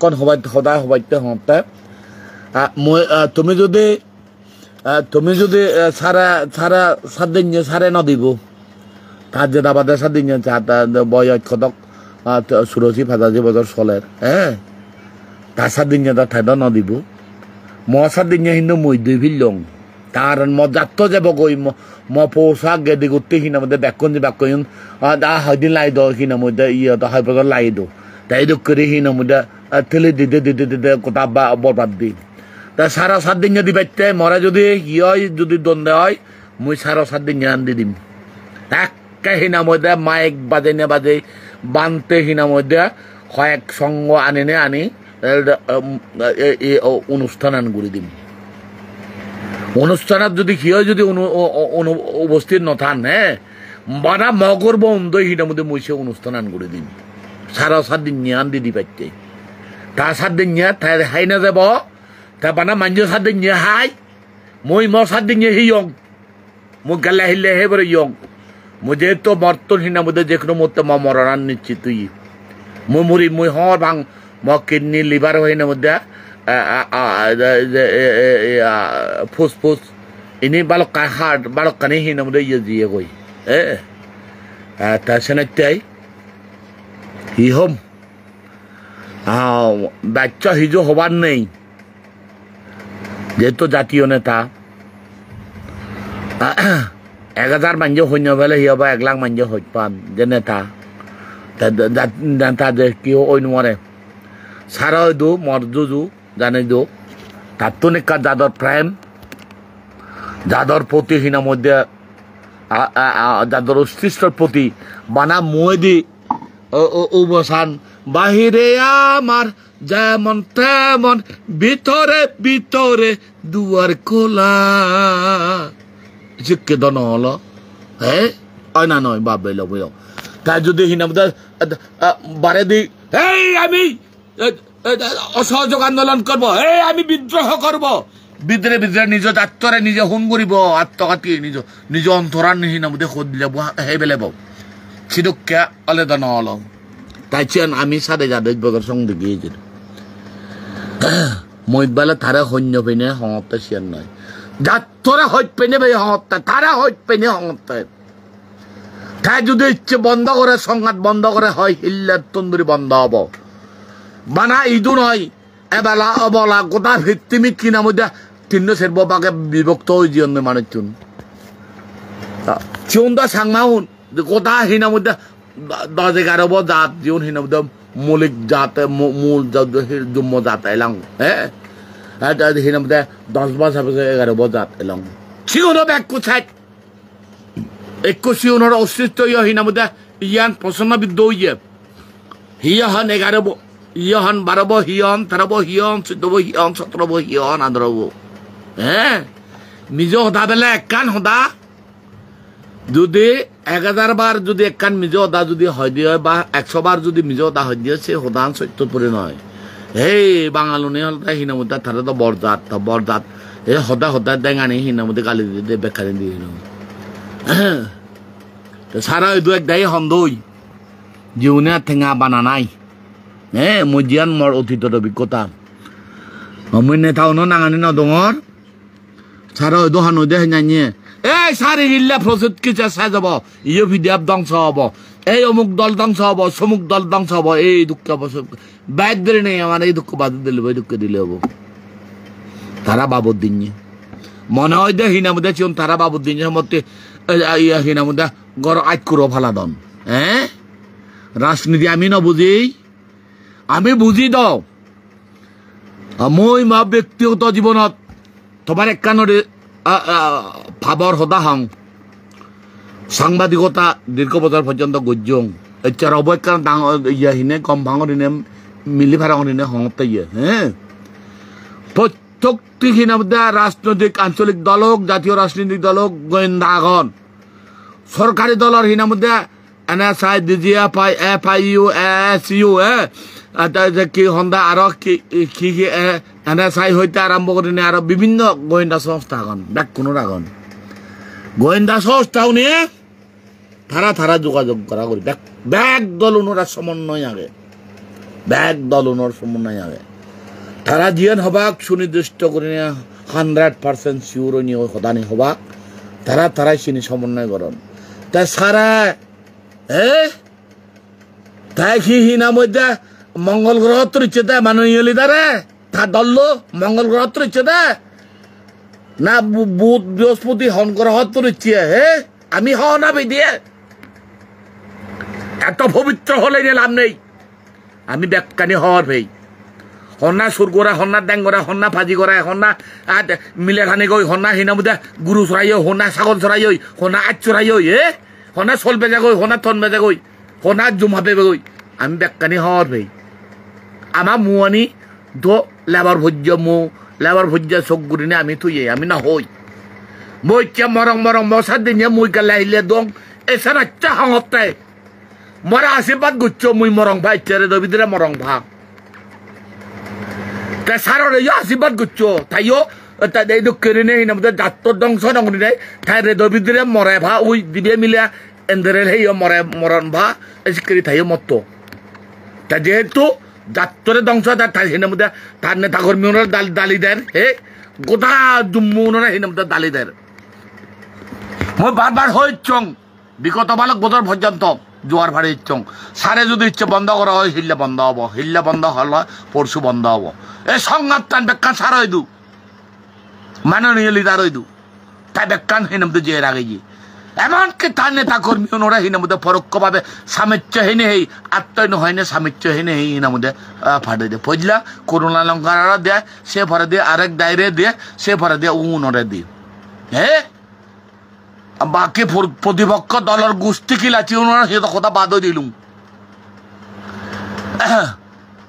যতক্ষণ সদায় সবাইতে হওঁতে তুমি যদি সারা সাদিন সারে নদিব তার যে দাবাদের সাদিন বয় খদক সুরসি ফাজাজি বছর চলের হ্যাঁ তার সাদিন তার ঠাইদ নদিব ম সাদিন হিন্দু মই দুই ভিলং তার যাত্ত যাব গই পৌষা গেদি গোটেই সিনা মধ্যে ব্যাকন যে ব্যাকন হয়দিন লাই দো সিনা মধ্যে হয় বছর লাই দো তাই দুঃখ করে সিনা মধ্যে ঠেলে দিতে কোথা বরবাদ দিই তা সারা 7 দিন যদি বাইতে মরা যদি হয় যদি দ্বন্দ্ব হয় মুই সারা 7 দিন আন দি দিম একে সিনা মধ্যে মাইক বাজে নে বাজে বানতে সিনা মধ্যে কয়েক সঙ্গ আনি অনুষ্ঠান আন করে দিম অনুষ্ঠানত যদি যদি উপস্থিত নথান হ্যাঁ বানা মগর বন্ধ সিনা মধ্যে মুইছে অনুষ্ঠান আন করে দিম সারা 7 দিন আন দি পাইতে তা 7 দিন হাই না যাব তা বানা মাঞ্জো 7 দিন হাই মই 7 দিন হিয়ং মই গালে হিলে হেবরে ইয়ং মুঝে তো মর্তন হিনা মধ্যে যে কোনো মুহূর্তে মরান নিশ্চিত তুই মই হর ভাঙ কিডনি লিভার হইনা মধ্যে ফুসফুস ইনি বালকা হার্ট বালকানি হিনা মধ্যে জিয়ে গই তা সেনাইতাই হি হম বাচ্চা হিজো হবার নেই যেহেতু জাতীয় নেতা 1000 মাঞ্জো হইন বেলে হি হবা 1 লাখ মাঞ্জো হইত পান যে নেতা তা যে কি ওই নরে সারা দু মরজুজু জানে দো তার তো নেকা যাদর প্রেম যাদর প্রতি হিনা মধ্যে যাদর অস্তিত্বর প্রতি বানা মই দি অবসান বাহিরে আমার যেমন তেমন ভিতরে ভিতরে দুয়ার খোলা শিক্ষে দন হলো হ্যাঁ ওই না নয় বাপ বেল বুঝল তাই যদি হিনা বারে দি এই আমি অসহযোগ আন্দোলন করবো এই আমি বিদ্রোহ করব বিদ্রে নিজ আত্মরে নিজে হুন করিব আত্মঘাতী নিজ অন্তরান হিনা মধ্যে খোঁজ দিলে হে বেলে বউ সিদুকে অলে দন হলো তাই চেন আমি সাথে যাদের বগর সঙ্গে গিয়েছিল মইবালে তারা সৈন্য পেনে হতে চিয়ান নয় যার তোরা হইত পেনে ভাই হতে তারা হইত পেনে হতে তাই যদি ইচ্ছে বন্ধ করে সংঘাত বন্ধ করে হয় হিল্লার তন্দুরি বন্ধ হব বানা ইদু নয় এবেলা অবলা গোটা ভিত্তিমিক কিনা মধ্যে 3 সেরব বাকে বিভক্ত হয়ে জীবন মানুষ চুন চিউনটা সাংমাউন গোটা হিনা মধ্যে 10-11 জাত জীবন হিনা মধ্যে মৌলিক জাত মূল জুম্ম জাত এলাম হ্যাঁ হিনা মধ্যে 10-11 জাত এলাম চিউনো ব্যাগ সাইড 21 অস্তিত্ব হিনা মধ্যে ইয়ান প্রসন্নবিদ্ধ হইয়ে হিয়হন 11 হিয়হন 12 হিয়ন 13 হিয়ন 14 হিয়ন 17 হিয়ন 18 হ্যাঁ মিজ হদা বেলা একান হদা যদি 1000 বার যদি একান মিজ হদা যদি হয় দিয়ে বা 100 বার যদি মিজ হদা হয় দিয়ে সে হদান সত্যপুরে নয় এই বাঙালুনি হল তাই হিনা মধ্যে তারা তো বরজাত এই হদা দেঙানি হিনা মধ্যে গালি দিয়ে বেকারি দিয়ে সারা দু এক দায়ী হন্দই জীবনে ঠেঙা বানা নাই হ্যাঁ মজিয়ান মর অতীতের অভিজ্ঞতা মই নেতাও নাঙানি নদঙর সারা দোহান দেহ নাইয়ে এই সারি গিল্লা প্রস্তুত কিছু চাই যাব ইয়ে ভিডিয়াপ ধ্বংস হব এই অমুক দল ধ্বংস হব সমুক দল ধ্বংস হব এই দুঃখ ব্যাগ ধরে নেই আমার এই দুঃখ বাদ দিলে ওই দুঃখ দিলে হবো তারা বাবর দিন মনে হয় দে হিনা মধ্যে চিন তারা বাবর দিন মধ্যে হিনা মধ্যে গড় আজ করো ফালাদন হ্যাঁ রাজনীতি আমি নবুঝি আমি বুঝি দাও মই ব্যক্তিগত জীবনত তোমার একখানরে ভাবর সদা হং সাংবাদিকতা দীর্ঘ বছর পর্যন্ত গজ্জং এছাড়া অবৈকান ডাঙর ইয়া হিনে কম ভাঙর হিনে মিলি ভাড়াঙর হিনে হংতে ইয়ে হ্যাঁ প্রত্যেকটি হিনে মধ্যে রাজনৈতিক আঞ্চলিক দল হোক জাতীয় রাজনৈতিক দল হোক গোয়েন্দা আগন সরকারি দলের হিনা মধ্যে NSI DGFI FIU ASU কি হন্দা আরো কি NSI হইতে আরম্ভ করে আরো বিভিন্ন গোয়েন্দা সংস্থা আগন ব্যাক কোনো আগন গোয়েন্দা সংস্থাও নিয়ে তারা যোগাযোগ করা করি ব্যাক দল ওনারা সমন্বয় আগে ব্যাগ দলনের সমন্বয় হবে তারা জিয়ান হবাক সুনির্দিষ্ট করে 100% শিওর নিয়ে হদানি হবাক তারাই চিনি সমন্বয় করন তা সারা তাই হিনা মধ্যে মঙ্গল গ্রহ তরিচ্ছে দেয় মাননীয় লিডারে তা দল মঙ্গল গ্রহ তরিচ্ছে দেয় না বুধ বৃহস্পতি হন গ্রহ তরিচ্ছে আমি হ না দিয়ে এত পবিত্র হলে নিলাম নেই আমি ব্যাখ্যানি হওয়ার ভাই হন্না সুর করা হন্না ড্যাং করা হন্না ফাজি করা হন্না মিলে খানি গই হন্না হিনা মধ্যে গুরু চড়াই হন্না ছাগল চড়াই হন্না আজ চড়াই হন্না চল বেজা গই হন্না থন বেজা গই হন্না জুমা পেবে গই আমি ব্যাখ্যানি হওয়ার ভাই আমার মুয়ানি দো লেবার ভজ্য চোখ গুড়িনে আমি থুয়ে আমি না হই মই কে মরং মশা দিনে মুই গালে আহিলে দং এসে রাচ্চা হাঙতায় মরা আশীর্বাদ গুচ্ছ মুই মরং ভাই চেরে দবিদরে মরং ভাগ তা সাররে আশীর্বাদ গুচ্ছ তাইও এই দুঃখেরিনে হিনা মধ্যে ডাক্তর ধ্বংস নগরি নেই তাই রে দবিদরে মরে ভা ওই দিবে মিলে এন্দারে হেই মরণ ভা এসিকারি তাইও মত তা যেহেতু ডাক্তরের ধ্বংস তাই হিনা মধ্যে তার নেতা কর্মীরা দালি দেন গোটা জম্মুরা হিনা মধ্যে দালি দেন মই বারবার হইচং বিগত বালক বছর পর্যন্ত জোয়ার ভাড়ে ইচ্ছং সারে যদি ইচ্ছে বন্ধ করা হয় হিল্লা বন্ধ হবো হিল্লা বন্ধ হল পরশু বন্ধ হবো এই সংঘাত টান বেকান সার হইদু মাননীয় লিডার হইদু তাই বেকান হিনামতে যে আগে গিয়ে এমনকি তার নেতা কর্মী ওরা হিনামতে পরোক্ষভাবে সামিচ্য হেনে হেই আত্মীয় হয় না সামিচ্য হেনে হেই হিনামতে ফাটে দিয়ে ফজলা করুণা লঙ্কারা দেয় সে ভরে দিয়ে আরেক দায়রে দিয়ে সে ভরে দিয়ে উনরে দিয়ে বাকি প্রতিপক্ষ দলের গোষ্ঠী কিলাচি ওনারা সে তো কথা বাদ দিলুম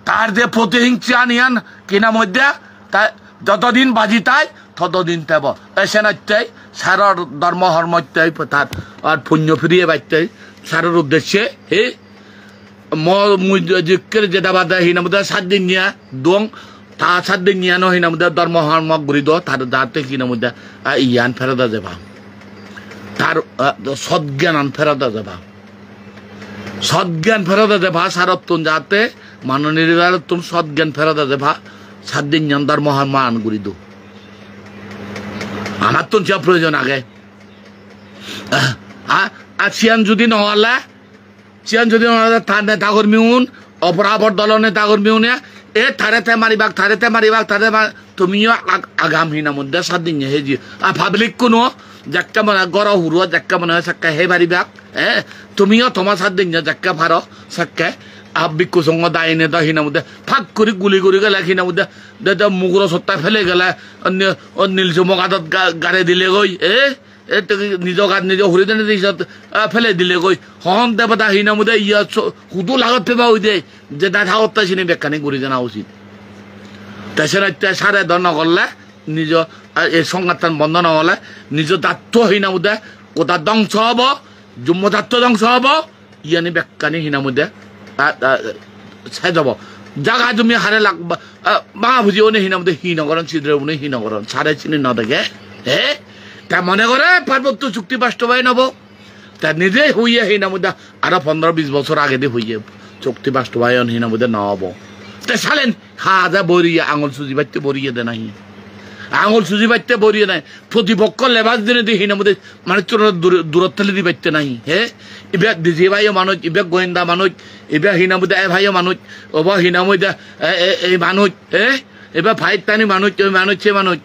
তার যে প্রতিহিংসা নিয়ান কিনা মধ্যে তাই যতদিন বাজি তাই ততদিন তেব এসে নাচাই সারর ধর্ম হর্মত্যাই তার আর পুণ্য ফিরিয়ে বাইতাই সারের উদ্দেশ্যে জিকের যেটা বাদা হিনা মধ্যে 7 দিন নিয়া দং তা 7 দিন নিয়া হিনা মধ্যে ধর্ম হর্ম ঘুরি দো তার দাঁতে কিনা মধ্যে ইয়ান ফেরত যাবা তার সজ্ঞান ফেরত যাবা সজ্ঞান ফেরত যাবা সারতুন যাতে মাননীয় তুম সজ্ঞান ফেরত যাবা 7 দিন জানদার মহান গুরি দো আমার তো যা প্রয়োজন আগে চিয়ান যদি নহলে তার নেতা কর্মী অপরাপর দল নেতা কর্মী থারেতে মারিবাক তারে তুমিও আগাম হিনা মধ্যে 7 দিন হেজি পাবলিক কোনো যাক্কা মানে গড় হুড়ুয়া যাক্কা মনে হয় সাক্কা হে বাড়িবাক তুমিও তোমার 7 দিন যাক্কা ভারো সাক্কা বিক্ষু সঙ্গ দায়নে দা হিনা মধ্যে ফাঁক করে গুলি গেলে হিনা মধ্যে মুগুর সত্তা ফেলে গেলে নীল চুমক হাতত গাড়ে দিলে গই নিজ গাত নিজ হরি দেনে ফেলে দিলে গই হন দেবতা হিনা মধ্যে ইয়া হুদু লাগত পেবা হই দে যে দাঁড়া হত্যা চিনি বেকানি ঘুরি জানা উচিত তাছাড়া সারে ধর করলে নিজ এই সংঘাতন বন্ধ নহলে নিজ দাত্ত হিনা মধ্যে কোথা ধ্বংস হব জম্মু দাত্ত ধ্বংস হব ইয়ানি বেকানি হিনা মধ্যে চাই যাব জাগা জমি হারে লাগবা মা বুঝিও নে হিনা মধ্যে হীনগরণ ছিদ্রে উনি হীনগরণ সারে চিনি ন দেখে তা মনে করে পার্বত্য চুক্তি বাস্তবায়ন হব তা নিজেই হইয়া হিনা মধ্যে আরো 15-20 বছর আগে দিয়ে হইয়ে চুক্তি বাস্তবায়ন হিনা মধ্যে ন হব তা সালেন হাজা বরিয়ে আঙুল সুজি বাড়তে বরিয়ে দে নাহি আঙুল সুজি বাড়তে বরিয়ে নাই প্রতিপক্ষ লেবাস দিনে দিয়ে হিনা মধ্যে মানুষ দূরত্ব দি বাড়তে নাহি এবার ডিজি ভাইও মানুষ এবার গোয়েন্দা মানুষ এবার হিনা মধ্যে এ ভাইও মানুষ ওবা হিনা মধ্যে এই মানুষ এবার ভাইত টানি মানুষ ওই মানুষ সে মানুষ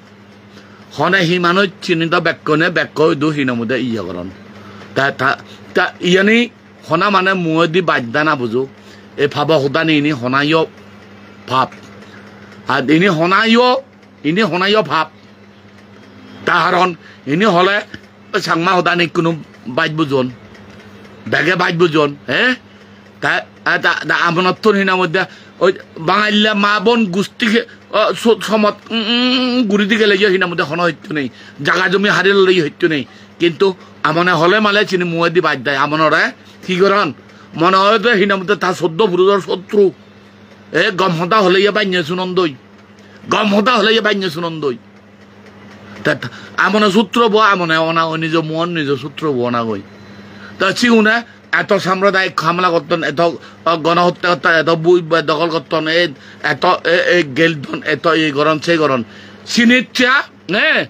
হনে হি মানুষ চিহ্নিত ব্যাখ্যনে ব্যাখ্য দু হিনা মধ্যে ইয়ে করন তা ইয়ানি হনা মানে মুহ দি বাদ্যা না বুঝো এই ভাবা হোদানি ইনি হনাইও ভাব আর ইনি হনাইও ভাব তাহারণ ইনি হলে সাংমা হোদানি কোনো বাইত বুঝন ব্যাগে বাইত বুঝন তা আমার তো হিনা মধ্যে ওই বাঙালিয়া মা বোন গোষ্ঠী সমত গুড়ি দিকে লেগে হিনা মধ্যে হন হইতো নেই জাগা জমি হারিয়ে লেগে হইতো নেই কিন্তু আমনে হলে মালে চিনি মুহে দি বাদ দেয় আমনরে কি করেন মনে হয় তো হিনা মধ্যে তার 14 পুরুষের শত্রু গম হতা হলে ইয়ে বাইnye সুনন্দই গম হতা হলে ইয়ে বাইnye সুনন্দই আমনে সূত্র বো আমনে অনা নিজ মন নিজ সূত্র বো না গই তা চিউনে এত সাম্প্রদায়িক হামলা করতেন, এত গণহত্যা করতেন, এত বই দখল করতেন, এত গেলতন, এত এই গরম সেই গরম চিনিচ্ছা হ্যাঁ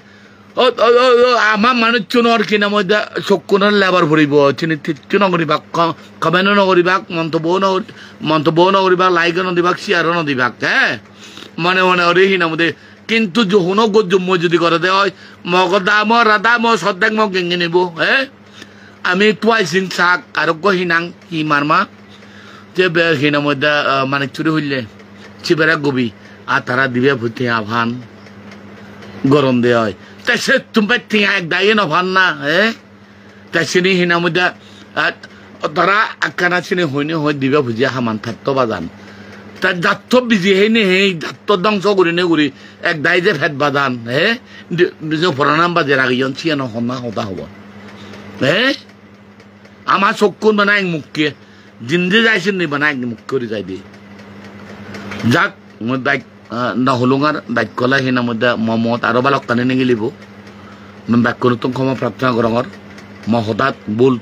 আমার মানুষ চুনৰ কিনা মই চকুনৰ লেবাৰ ভৰিব চিনি ঠিকটো নকৰিবাক কমেণ্টো নকৰিবাক মন্তব্যও নকৰিবাক লাইকো নদিবাক শ্বেয়াৰো নদিবাক হে মনে মনে অৰে সিনামতে কিন্তু শুনো মই যদি কৰে দে হয় মগদা মই ৰাধা মই শ্ৰদ্ধাক মই গেঙি নিব হে আমি টুৱাইছিং চাক আৰু হিনাং সি মাৰমা যে সিনা মধ্যে মানে চুরি হইলে চিবেরা গবি আর তারা দিবে ভূতি আভান গরম দেওয়া হয় তাই সে তুমি টিয়া এক দায়ে নভান না হ্যাঁ তাই চিনি হিনা মধ্যে তারা আকানা চিনি হইনে হই দিবে ভুজিয়া হামান থাকতো বাজান তার যাত্র বিজি হেনে হেই যাত্র ধ্বংস করি নে করি এক দায় যে ফেট বাজান হ্যাঁ ফরানাম বাজে রাগিজন চিয়ানো হনা হতা হব হ্যাঁ আমার চকুন বানাই মুখকে জিন্দে যাইছেন নি বানাই মুখ করে যাই দিয়ে যাক মই দায়িক নহলুঙার দায়িত্বলা সিনা মধ্যে মমত আরো বালক কানে নেগিলিব বাক্যনুতম ক্ষমা প্রার্থনা করঙর ম হঠাৎ বুল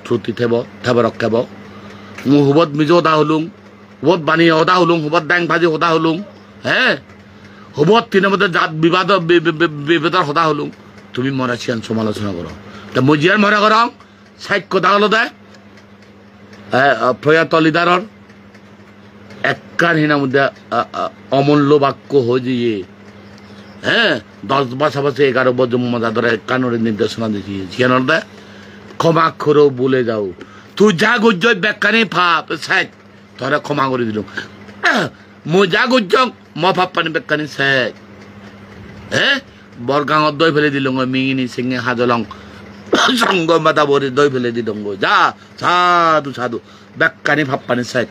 শ্রুতি থেব রক্ষাব মু হুবত মিজ হতা হলুং হুবত বাণী হতা হলুং হুবত ডাং ভাজি হতা হলুং হ্যাঁ হুবত তিনের মধ্যে জাত বিভেদর হতা হলুং তুমি মরা চিয়ান সমালোচনা করো তা মজিয়ার মরা করং সাইড কথা হলো দেয় প্রয়াত লিডারর একখান হিনার মধ্যে অমূল্য বাক্য হয়ে হ্যাঁ 10 পাশাপাশি 11 বছর মজাদরে কানুনের নির্দেশনা দিয়েছি জিয়ানোর দে ক্ষমা করো বলে যাও তুই যা গুজ্জ ব্যাখ্যানি ফাপ শেখ তোরা ক্ষমা করে দিল মই যা গুজ্জ ম ফাপ্পানি ব্যাখ্যানি শেখ হ্যাঁ বরগাঁৱত দই ফেলে দিল মিঙিনি সিংহে হাজলং সঙ্গ মাতা বরে দই ফেলে দিল যা সাধু সাধু ব্যাখ্যানি ফাপ্পানি শেখ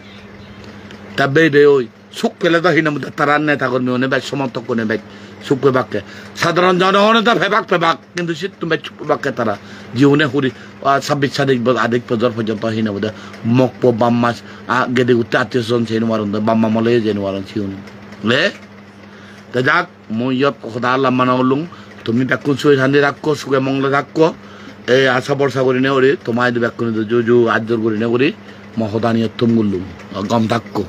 তা বেবে ওই সুখ পেলে তো হিনা মধ্যে তারা নেতা কর্মী অনেক ব্যাগ সমর্থক কোনে ব্যাগ সুখ পেবাকে সাধারণ জনগণে তো ফেবাক কিন্তু সে তুমি সুখ পেবাকে তারা জীবনে হুরি 26 আধিক বছর পর্যন্ত হিনা মধ্যে মকপ বাম্মা গেদে উঠতে 28 জন সেই নোয়ারন বাম্মা মলে যে নোয়ারন ছিউনি লে তা যাক মই ইয়ত সদা আল্লাহ মানা হলুং তুমি ব্যাকুন চুই শান্তি রাখো সুখে মঙ্গলে থাকো এই আশা বর্ষা করি নে করি তোমার ব্যাকুন জু আজর করি নে করি মই সদা নিয়ত তুম গম থাকো